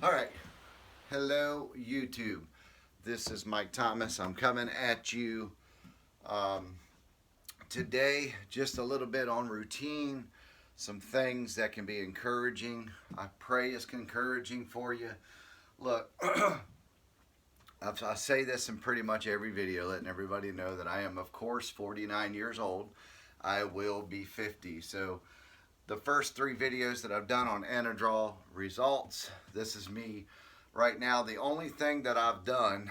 All right. Hello, YouTube. This is Mike Thomas. I'm coming at you um, today just a little bit on routine, some things that can be encouraging. I pray it's encouraging for you. Look, I say this in pretty much every video, letting everybody know that I am, of course, 49 years old. I will be 50. So the first three videos that I've done on Anadrol results, this is me right now. The only thing that I've done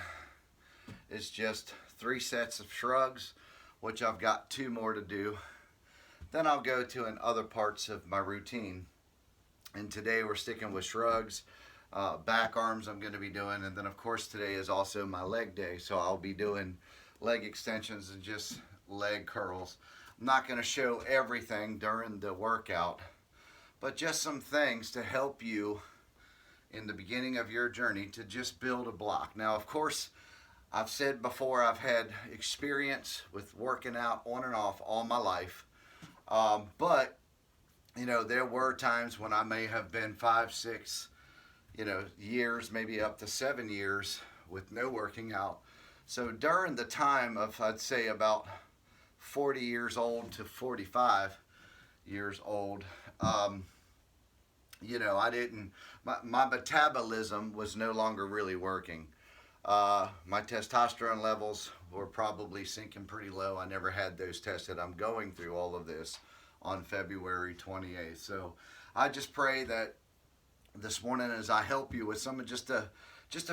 is just 3 sets of shrugs, which I've got 2 more to do. Then I'll go to in other parts of my routine. And today we're sticking with shrugs. Back arms I'm going to be doing, and then of course today is also my leg day, so I'll be doing leg extensions and just leg curls. I'm not going to show everything during the workout, but just some things to help you in the beginning of your journey to just build a block. Now, of course, I've said before, I've had experience with working out on and off all my life, but you know, there were times when I may have been 5, 6 years, maybe up to 7 years with no working out. So during the time of, I'd say, about 40 years old to 45 years old, I didn't, my metabolism was no longer really working. My testosterone levels were probably sinking pretty low. I never had those tested. I'm going through all of this on February 28th. So I just pray that this morning, as I help you with some of just a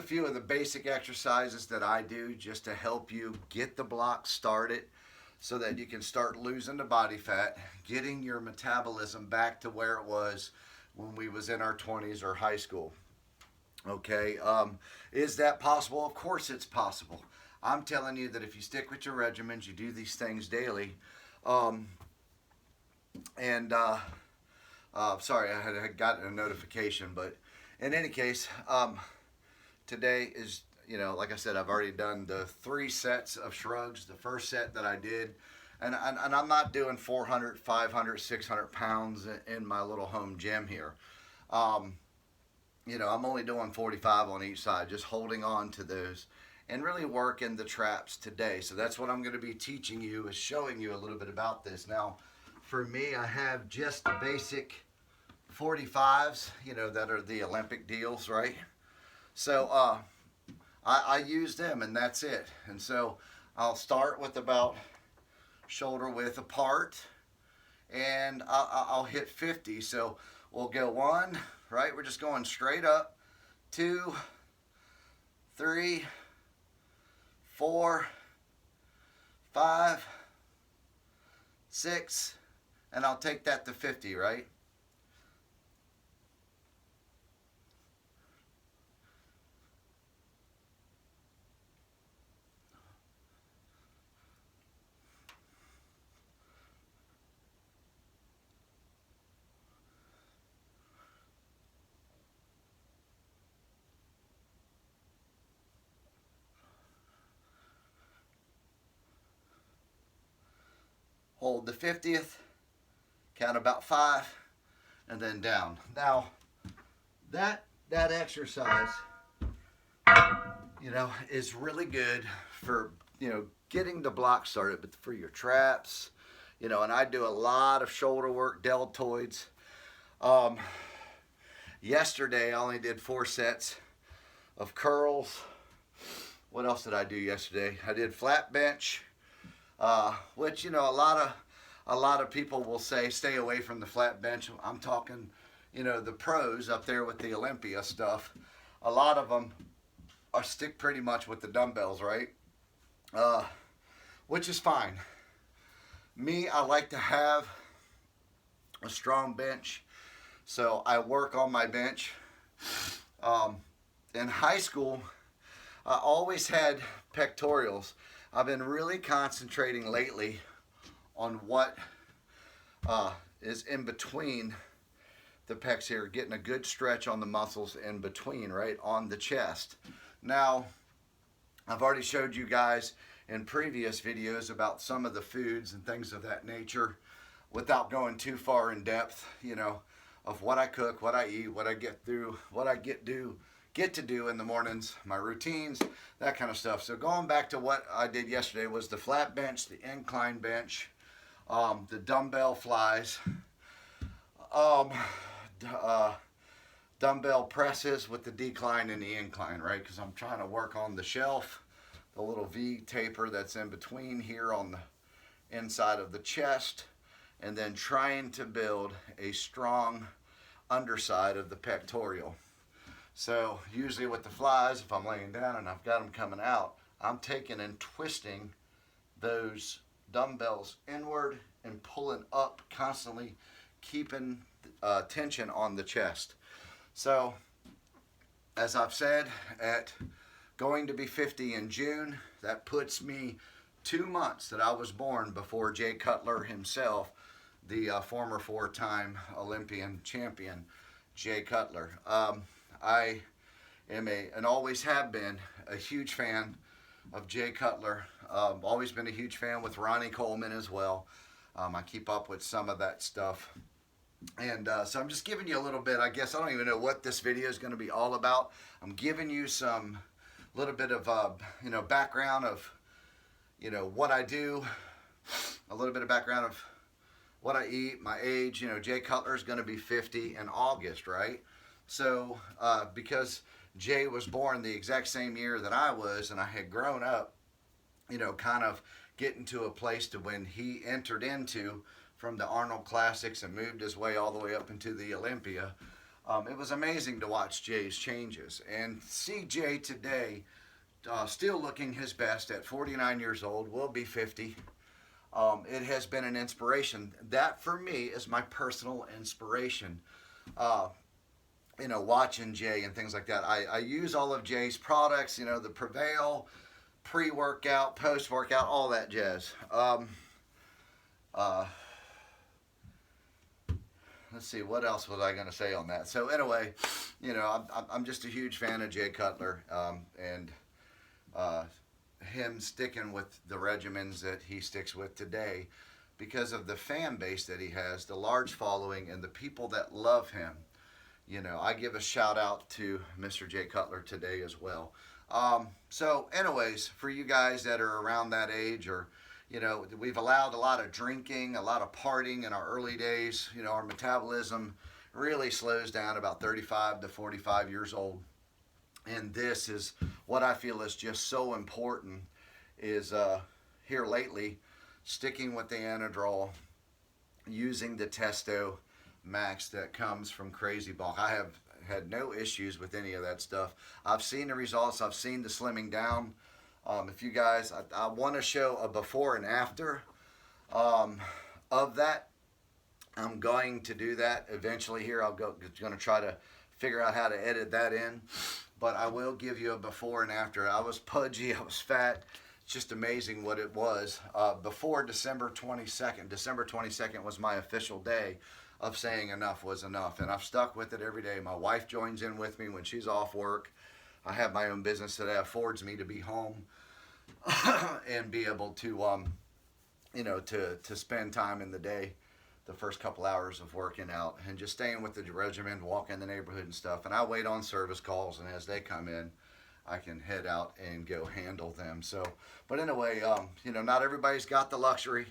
few of the basic exercises that I do, just to help you get the block started, so that you can start losing the body fat, getting your metabolism back to where it was when we was in our 20s or high school. Okay, is that possible? Of course it's possible. I'm telling you that if you stick with your regimens, you do these things daily, sorry, I had gotten a notification, but in any case, today is, like I said, I've already done the 3 sets of shrugs. The first set that I did, and I'm not doing 400, 500, 600 pounds in my little home gym here. I'm only doing 45 on each side, just holding on to those and really working the traps today. So that's what I'm going to be teaching you, is showing you a little bit about this. Now, for me, I have just the basic 45s, that are the Olympic deals, right? So I use them, and that's it. And so I'll start with about shoulder width apart, and I'll hit 50. So we'll go 1, right? We're just going straight up. 2, 3, 4, 5, 6, and I'll take that to 50, right? Hold the 50th, count about 5, and then down. Now, that exercise, is really good for, getting the block started, but for your traps, and I do a lot of shoulder work, deltoids. Yesterday, I only did 4 sets of curls. What else did I do yesterday? I did flat bench, which, a lot of people will say stay away from the flat bench. I'm talking, the pros up there with the Olympia stuff. A lot of them are stick pretty much with the dumbbells, right? Which is fine. Me, I like to have a strong bench, so I work on my bench. In high school, I always had pectorals. I've been really concentrating lately on what is in between the pecs here, getting a good stretch on the muscles in between, right, on the chest. Now, I've already showed you guys in previous videos about some of the foods and things of that nature without going too far in depth, of what I cook, what I eat, what I get through, what I get to do in the mornings, my routines, that kind of stuff. So going back to what I did yesterday was the flat bench, the incline bench, the dumbbell flies, um, dumbbell presses with the decline and the incline, right? Because I'm trying to work on the shelf, the little V taper that's in between here on the inside of the chest, and then trying to build a strong underside of the pectoral. So usually with the flies, if I'm laying down and I've got them coming out, I'm taking and twisting those dumbbells inward and pulling up, constantly keeping tension on the chest. So as I've said, at going to be 50 in June, that puts me 2 months that I was born before Jay Cutler himself, the former 4-time Olympian champion, Jay Cutler. I am and always have been a huge fan of Jay Cutler. Always been a huge fan with Ronnie Coleman as well. I keep up with some of that stuff. And so I'm just giving you a little bit, I guess, I don't even know what this video is going to be all about. I'm giving you some little bit of, background of, what I do, a little bit of background of what I eat, my age. Jay Cutler is going to be 50 in August, right? So because Jay was born the exact same year that I was, and I had grown up, kind of getting to a place to when he entered into from the Arnold Classics and moved his way all the way up into the Olympia. It was amazing to watch Jay's changes and see Jay today still looking his best at 49 years old, will be 50. It has been an inspiration. That for me is my personal inspiration. Watching Jay and things like that. I use all of Jay's products, the Prevail, pre-workout, post-workout, all that jazz. Let's see, what else was I going to say on that? So anyway, I'm just a huge fan of Jay Cutler, and him sticking with the regimens that he sticks with today because of the fan base that he has, the large following, and the people that love him. I give a shout out to Mr. Jay Cutler today as well. So anyways, for you guys that are around that age, or we've allowed a lot of drinking, a lot of partying in our early days. Our metabolism really slows down about 35 to 45 years old. And this is what I feel is just so important is here lately, sticking with the Anadrol, using the Testo Max that comes from Crazy Bulk. I have had no issues with any of that stuff. I've seen the results. I've seen the slimming down. If you guys, I want to show a before and after of that. I'm going to do that eventually here. I'm going to try to figure out how to edit that in. But I will give you a before and after. I was pudgy. I was fat. It's just amazing what it was. Before December 22nd. December 22nd was my official day of saying enough was enough. And I've stuck with it every day. My wife joins in with me when she's off work. I have my own business that affords me to be home and be able to, to spend time in the day, the first couple hours of working out and just staying with the regimen, walking the neighborhood and stuff. And I wait on service calls, and as they come in, I can head out and go handle them. So, but anyway, not everybody's got the luxury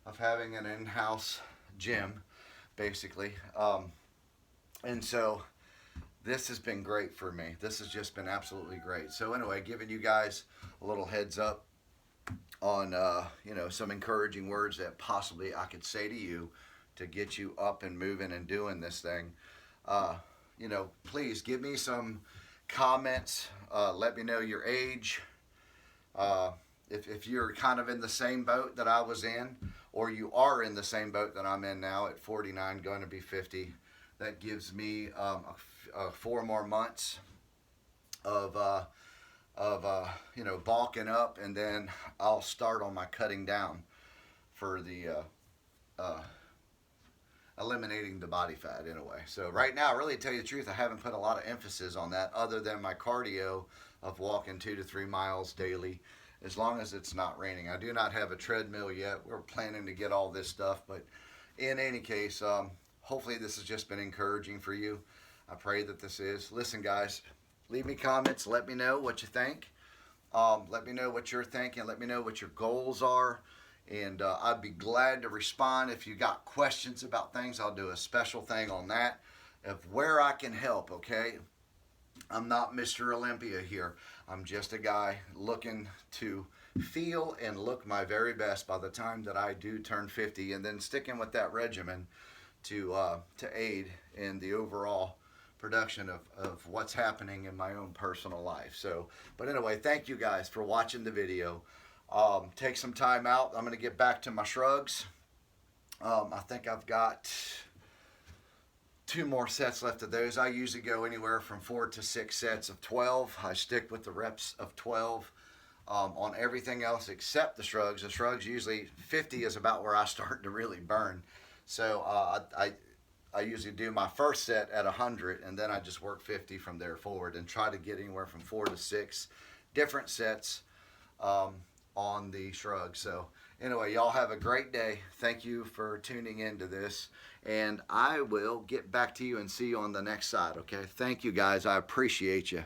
of having an in-house gym, basically. And so this has been great for me. This has just been absolutely great. So anyway, giving you guys a little heads up on, some encouraging words that possibly I could say to you to get you up and moving and doing this thing. Please give me some comments. Let me know your age. If you're kind of in the same boat that I was in, or you are in the same boat that I'm in now at 49, going to be 50, that gives me 4 more months of bulking up, and then I'll start on my cutting down for the eliminating the body fat in a way. So right now, really to tell you the truth, I haven't put a lot of emphasis on that other than my cardio of walking 2 to 3 miles daily, as long as it's not raining. I do not have a treadmill yet. We're planning to get all this stuff, but in any case, hopefully this has just been encouraging for you. I pray that this is. Listen, guys, leave me comments. Let me know what you think. Let me know what you're thinking. Let me know what your goals are. And I'd be glad to respond. If you got questions about things, I'll do a special thing on that of where I can help, okay? I'm not Mr. Olympia here. I'm just a guy looking to feel and look my very best by the time that I do turn 50, and then sticking with that regimen to aid in the overall production of what's happening in my own personal life. So, but anyway, thank you guys for watching the video. Take some time out. I'm going to get back to my shrugs. I think I've got 2 more sets left of those. I usually go anywhere from 4 to 6 sets of 12. I stick with the reps of 12 on everything else except the shrugs. The shrugs, usually 50 is about where I start to really burn. So I usually do my first set at 100, and then I just work 50 from there forward and try to get anywhere from 4 to 6 different sets on the shrugs. So anyway, y'all have a great day. Thank you for tuning into this, and I will get back to you and see you on the next side, okay? Thank you, guys. I appreciate you.